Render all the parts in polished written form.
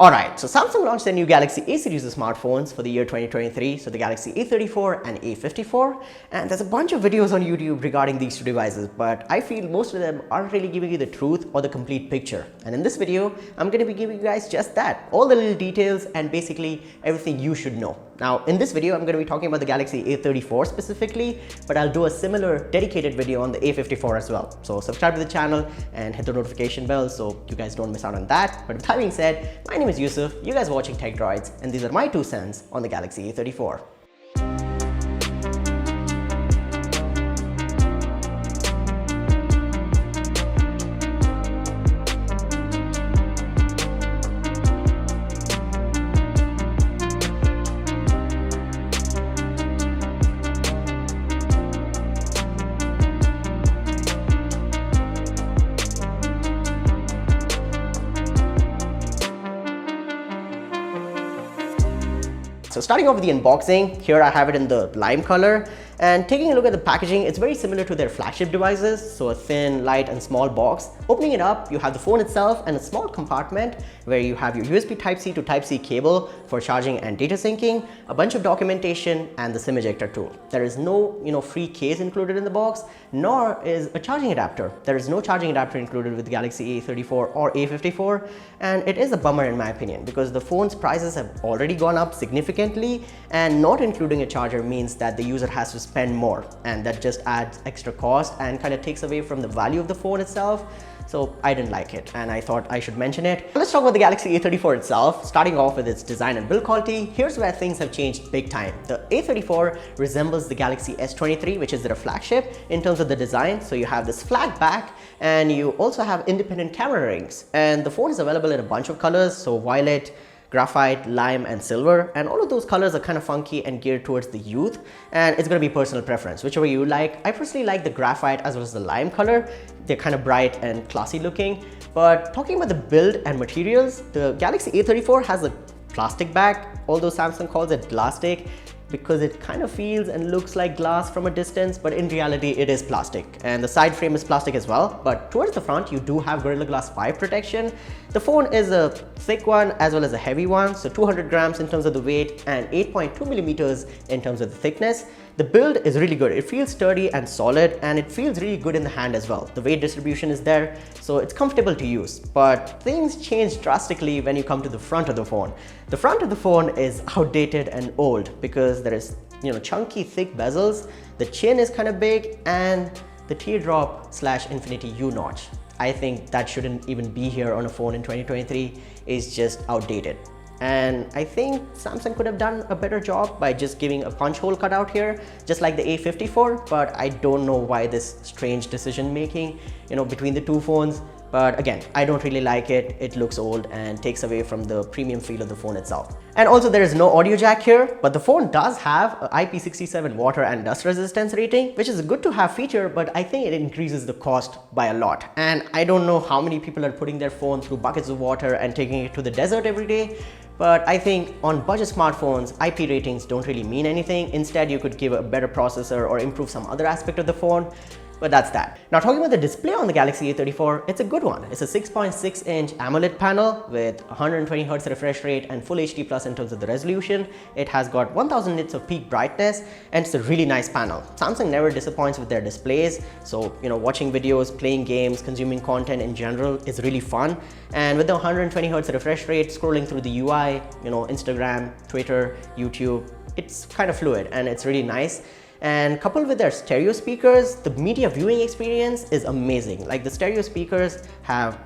Alright, so Samsung launched their new Galaxy A series of smartphones for the year 2023, so the Galaxy A34 and A54, and there's a bunch of videos on YouTube regarding these two devices, but I feel most of them aren't really giving you the truth or the complete picture. And in this video, I'm going to be giving you guys just that, all the little details and basically everything you should know. Now, in this video, I'm going to be talking about the Galaxy A34 specifically, but I'll do a similar dedicated video on the A54 as well. So subscribe to the channel and hit the notification bell so you guys don't miss out on that. But with that being said, my name is Yusuf, you guys are watching Tech Droids, and these are my 2 cents on the Galaxy A34. So starting off with the unboxing, here I have it in the lime color, and taking a look at the packaging, it's very similar to their flagship devices, so a thin, light and small box. Opening it up, you have the phone itself and a small compartment where you have your USB Type-C to Type-C cable for charging and data syncing, a bunch of documentation and the SIM ejector tool. There is no free case included in the box, nor is a charging adapter. There is no charging adapter included with the Galaxy A34 or A54, and it is a bummer in my opinion because the phone's prices have already gone up significantly, and not including a charger means that the user has to spend more, and that just adds extra cost and kind of takes away from the value of the phone itself. So I didn't like it and I thought I should mention it. Let's talk about the Galaxy A34 itself. Starting off with its design and build quality, here's where things have changed big time. The A34 resembles the Galaxy S23, which is their flagship, in terms of the design. So you have this flat back and you also have independent camera rings, and the phone is available in a bunch of colors, so violet, graphite, lime and silver, and all of those colors are kind of funky and geared towards the youth, and it's going to be personal preference, whichever you like. I personally like the graphite as well as the lime color. They're kind of bright and classy looking. But talking about the build and materials, the Galaxy A34 has a plastic back, although Samsung calls it plastic because it kind of feels and looks like glass from a distance, but in reality it is plastic, and the side frame is plastic as well. But towards the front you do have Gorilla Glass 5 protection. The phone is a thick one as well as a heavy one, so 200 grams in terms of the weight and 8.2 millimeters in terms of the thickness. The build is really good. It feels sturdy and solid, and it feels really good in the hand as well. The weight distribution is there, so it's comfortable to use. But things change drastically when you come to the front of the phone. The front of the phone is outdated and old because there is chunky thick bezels, the chin is kind of big, and the teardrop / infinity U notch, I think that shouldn't even be here on a phone in 2023, is just outdated. And I think Samsung could have done a better job by just giving a punch hole cutout here, just like the A54, but I don't know why this strange decision making, between the two phones. But again, I don't really like it. It looks old and takes away from the premium feel of the phone itself. And also there is no audio jack here, but the phone does have a IP67 water and dust resistance rating, which is a good to have feature, but I think it increases the cost by a lot. And I don't know how many people are putting their phone through buckets of water and taking it to the desert every day. But I think on budget smartphones, IP ratings don't really mean anything. Instead, you could give a better processor or improve some other aspect of the phone. But that's that. Now talking about the display on the Galaxy A34, it's a good one. It's a 6.6-inch AMOLED panel with 120Hz refresh rate and Full HD Plus in terms of the resolution. It has got 1000 nits of peak brightness, and it's a really nice panel. Samsung never disappoints with their displays, so watching videos, playing games, consuming content in general is really fun. And with the 120Hz refresh rate, scrolling through the UI, Instagram, Twitter, YouTube, it's kind of fluid and it's really nice. And coupled with their stereo speakers, the media viewing experience is amazing. Like the stereo speakers have,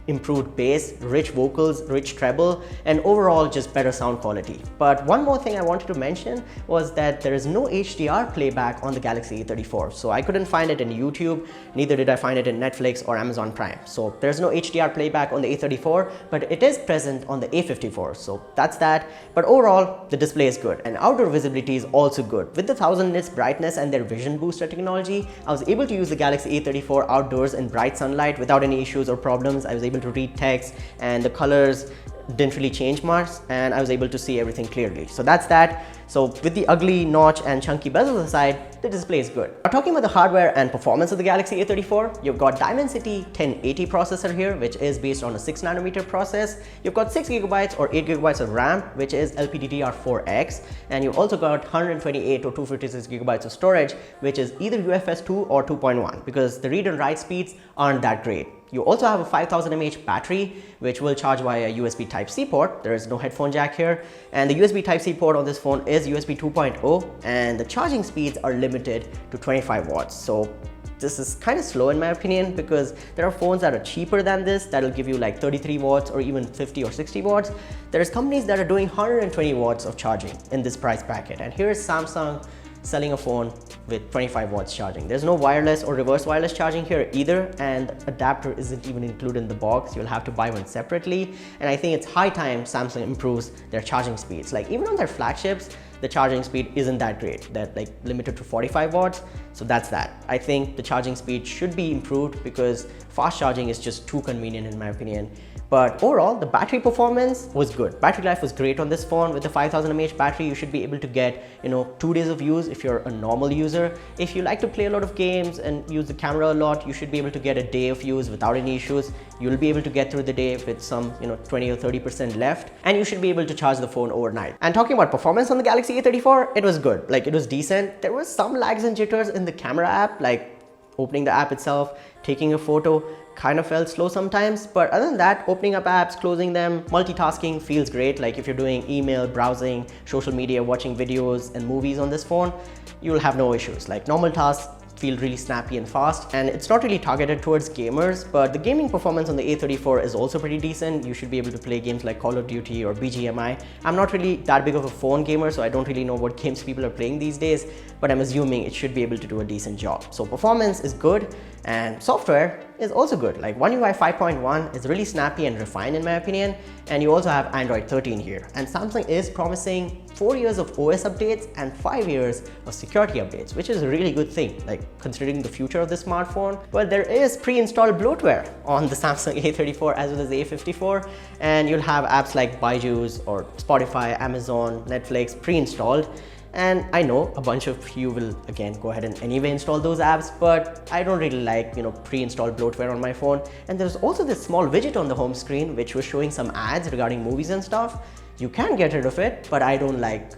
improved bass, rich vocals, rich treble, and overall just better sound quality. But one more thing I wanted to mention was that there is no HDR playback on the Galaxy A34. So I couldn't find it in YouTube, neither did I find it in Netflix or Amazon Prime. So there's no HDR playback on the A34, but it is present on the A54. So that's that. But overall, the display is good and outdoor visibility is also good. With the 1000 nits brightness and their vision booster technology, I was able to use the Galaxy A34 outdoors in bright sunlight without any issues or problems. I was able to read text, and the colors didn't really change much, and I was able to see everything clearly. So that's that. So with the ugly notch and chunky bezels aside, the display is good. Now talking about the hardware and performance of the Galaxy A34, you've got Dimensity 1080 processor here, which is based on a 6nm process. You've got 6GB or 8GB of RAM, which is LPDDR4X, and you've also got 128 or 256GB of storage, which is either UFS 2 or 2.1, because the read and write speeds aren't that great. You also have a 5000 mAh battery, which will charge via USB Type-C port. There is no headphone jack here, and the USB Type-C port on this phone is USB 2.0, and the charging speeds are limited to 25 watts. So this is kind of slow in my opinion, because there are phones that are cheaper than this that'll give you like 33 watts or even 50 or 60 watts. There's companies that are doing 120 watts of charging in this price bracket, and here is Samsung selling a phone with 25 watts charging. There's no wireless or reverse wireless charging here either, and adapter isn't even included in the box. You'll have to buy one separately, and I think it's high time Samsung improves their charging speeds. Like even on their flagships, the charging speed isn't that great. They're like limited to 45 watts. So that's that. I think the charging speed should be improved, because fast charging is just too convenient in my opinion. But overall, the battery performance was good. Battery life was great on this phone. With the 5000 mAh battery, you should be able to get, 2 days of use if you're a normal user. If you like to play a lot of games and use the camera a lot, you should be able to get a day of use without any issues. You'll be able to get through the day with some, 20 or 30% left, and you should be able to charge the phone overnight. And talking about performance on the Galaxy A34, it was good. Like it was decent. There was some lags and jitters in the camera app, like opening the app itself, taking a photo kind of felt slow sometimes, but other than that, opening up apps, closing them, multitasking feels great. Like if you're doing email, browsing, social media, watching videos and movies on this phone, you'll have no issues. Like normal tasks feel really snappy and fast, and it's not really targeted towards gamers, but the gaming performance on the A34 is also pretty decent. You should be able to play games like Call of Duty or BGMI. I'm not really that big of a phone gamer, so I don't really know what games people are playing these days, but I'm assuming it should be able to do a decent job. So performance is good, and software is also good. Like One UI 5.1 is really snappy and refined in my opinion, and you also have Android 13 here. And Samsung is promising 4 years of OS updates and 5 years of security updates, which is a really good thing, like considering the future of the smartphone. Well, there is pre-installed bloatware on the Samsung A34 as well as the A54, and you'll have apps like Byju's or Spotify, Amazon, Netflix pre-installed. And I know a bunch of you will again go ahead and anyway install those apps, but I don't really like pre-installed bloatware on my phone. And there's also this small widget on the home screen which was showing some ads regarding movies and stuff. You can get rid of it, but I don't like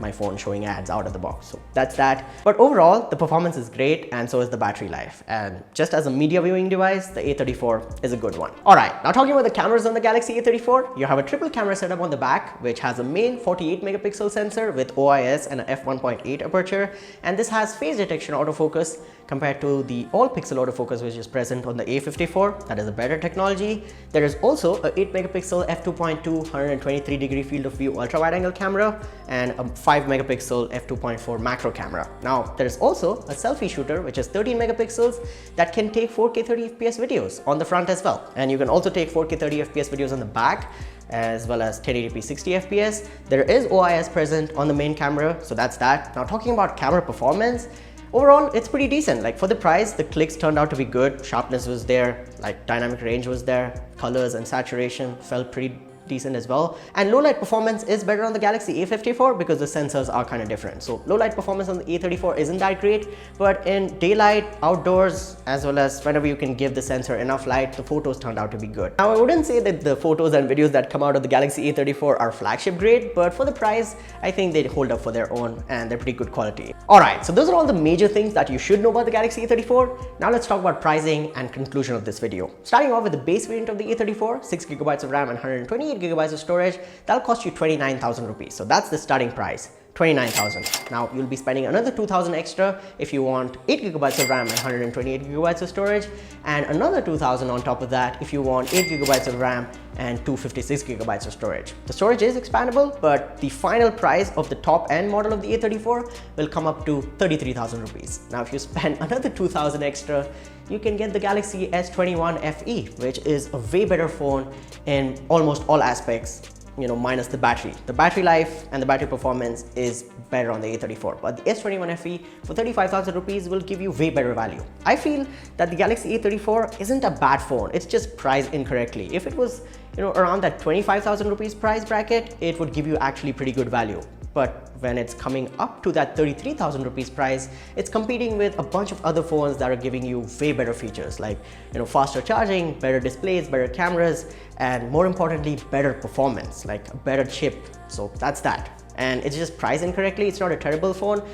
my phone showing ads out of the box. So that's that. But overall, the performance is great, and so is the battery life. And just as a media viewing device, the A34 is a good one. All right, now talking about the cameras on the Galaxy A34, you have a triple camera setup on the back, which has a main 48 megapixel sensor with OIS and a f1.8 aperture, and this has phase detection autofocus compared to the all pixel autofocus which is present on the A54. That is a better technology. There is also a 8 megapixel f2.2 123 degree field of view ultra wide angle camera and a 5 megapixel f2.4 macro camera. Now there is also a selfie shooter which is 13 megapixels that can take 4K 30 FPS videos on the front as well, and you can also take 4K 30 FPS videos on the back as well as 1080p 60 FPS. There is OIS present on the main camera, so that's that. Now talking about camera performance, overall it's pretty decent. Like for the price, the clicks turned out to be good, sharpness was there, like dynamic range was there, colors and saturation felt pretty decent as well, and low light performance is better on the Galaxy A54 because the sensors are kind of different. So low light performance on the A34 isn't that great, but in daylight, outdoors, as well as whenever you can give the sensor enough light, the photos turned out to be good. Now I wouldn't say that the photos and videos that come out of the Galaxy A34 are flagship grade, but for the price, I think they hold up for their own and they're pretty good quality. Alright, so those are all the major things that you should know about the Galaxy A34. Now let's talk about pricing and conclusion of this video. Starting off with the base variant of the A34, 6GB of RAM and 128GB of storage, that'll cost you 29,000 rupees. So that's the starting price. 29,000. Now you'll be spending another 2,000 extra if you want 8GB of RAM and 128GB of storage, and another 2,000 on top of that if you want 8GB of RAM and 256GB of storage. The storage is expandable, but the final price of the top end model of the A34 will come up to 33,000 rupees. Now if you spend another 2,000 extra, you can get the Galaxy S21 FE, which is a way better phone in almost all aspects minus the battery. The battery life and the battery performance is better on the A34, but the S21 FE for 35,000 rupees will give you way better value. I feel that the Galaxy A34 isn't a bad phone, it's just priced incorrectly. If it was around that 25,000 rupees price bracket, it would give you actually pretty good value. But when it's coming up to that 33,000 rupees price, it's competing with a bunch of other phones that are giving you way better features like faster charging, better displays, better cameras, and more importantly, better performance, like a better chip. So that's that. And it's just priced incorrectly. It's not a terrible phone.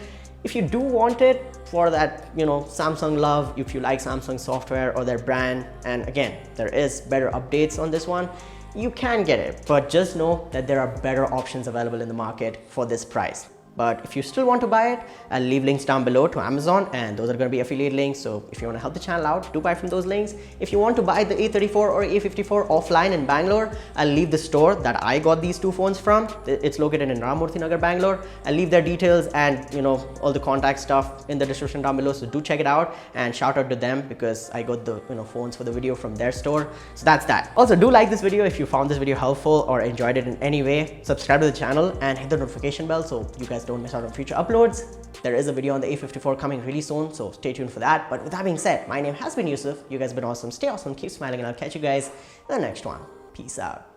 If you do want it for that, Samsung love, if you like Samsung software or their brand, and again, there is better updates on this one, you can get it, but just know that there are better options available in the market for this price. But if you still want to buy it, I'll leave links down below to Amazon, and those are going to be affiliate links. So if you want to help the channel out, do buy from those links. If you want to buy the A34 or A54 offline in Bangalore, I'll leave the store that I got these two phones from. It's located in Ramamurthy Nagar, Bangalore. I'll leave their details and all the contact stuff in the description down below. So do check it out, and shout out to them because I got the phones for the video from their store. So that's that. Also, do like this video if you found this video helpful or enjoyed it in any way. Subscribe to the channel and hit the notification bell so you guys don't miss out on future uploads. There is a video on the A54 coming really soon, so stay tuned for that. But with that being said, my name has been Yusuf. You guys have been awesome. Stay awesome, keep smiling, and I'll catch you guys in the next one. Peace out.